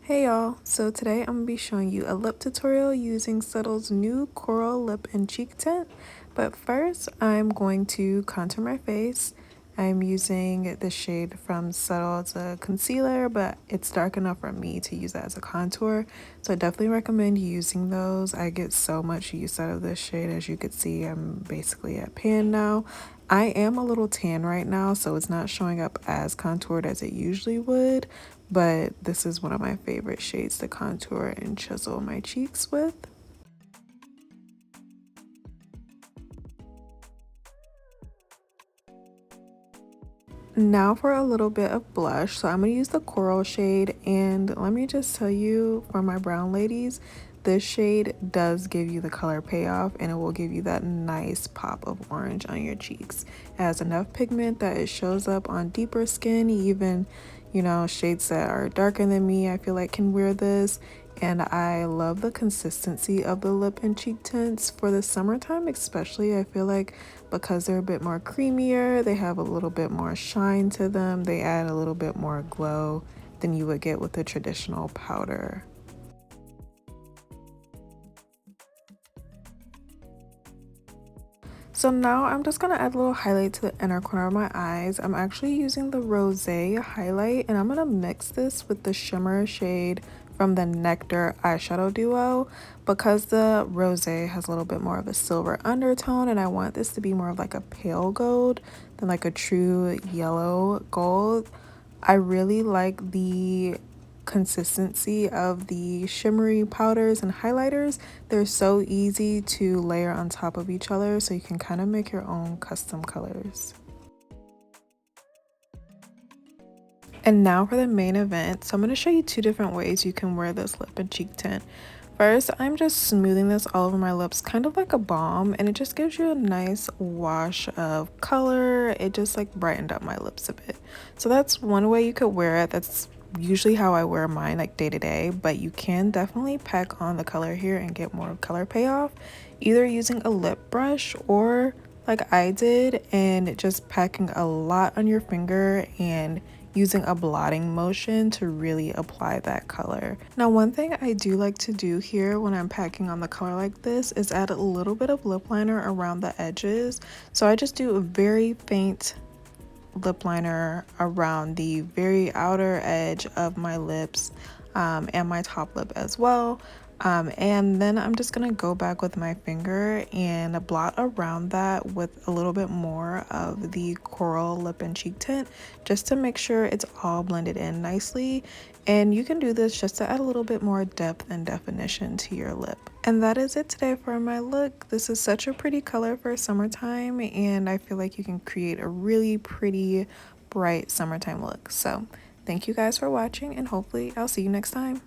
Hey y'all, so today I'm going to be showing you a lip tutorial using Subtl's new Coral Lip and Cheek Tint. But first, I'm going to contour my face. I'm using the shade from Subtle. It's a concealer, but it's dark enough for me to use that as a contour. So I definitely recommend using those. I get so much use out of this shade. As you can see, I'm basically at pan now. I am a little tan right now, so it's not showing up as contoured as it usually would, but this is one of my favorite shades to contour and chisel my cheeks with. Now for a little bit of blush. So I'm going to use the coral shade, and let me just tell you, for my brown ladies, this shade does give you the color payoff, and it will give you that nice pop of orange on your cheeks. It has enough pigment that it shows up on deeper skin, even shades that are darker than me I feel like can wear this. And I love the consistency of the lip and cheek tints for the summertime, especially. I feel like because they're a bit more creamier, they have a little bit more shine to them, they add a little bit more glow than you would get with the traditional powder. So now I'm just going to add a little highlight to the inner corner of my eyes. I'm actually using the Rosé Highlight, and I'm going to mix this with the shimmer shade from the Nectar Eyeshadow Duo, because the Rosé has a little bit more of a silver undertone, and I want this to be more of like a pale gold than like a true yellow gold. I really like the consistency of the shimmery powders and highlighters. They're so easy to layer on top of each other, so you can kind of make your own custom colors. And now for the main event. So I'm going to show you two different ways you can wear this lip and cheek tint. First, I'm just smoothing this all over my lips, kind of like a balm, and it just gives you a nice wash of color. It just like brightened up my lips a bit. So that's one way you could wear it. That's usually how I wear mine, like day to day, but you can definitely pack on the color here and get more color payoff, either using a lip brush or like I did, and just packing a lot on your finger and using a blotting motion to really apply that color. Now, one thing I do like to do here when I'm packing on the color like this is add a little bit of lip liner around the edges. So I just do a very faint lip liner around the very outer edge of my lips, and my top lip as well. And then I'm just gonna go back with my finger and blot around that with a little bit more of the coral lip and cheek tint, just to make sure it's all blended in nicely. And you can do this just to add a little bit more depth and definition to your lip. And that is it today for my look. This is such a pretty color for summertime, and I feel like you can create a really pretty bright summertime look. So thank you guys for watching, and hopefully I'll see you next time.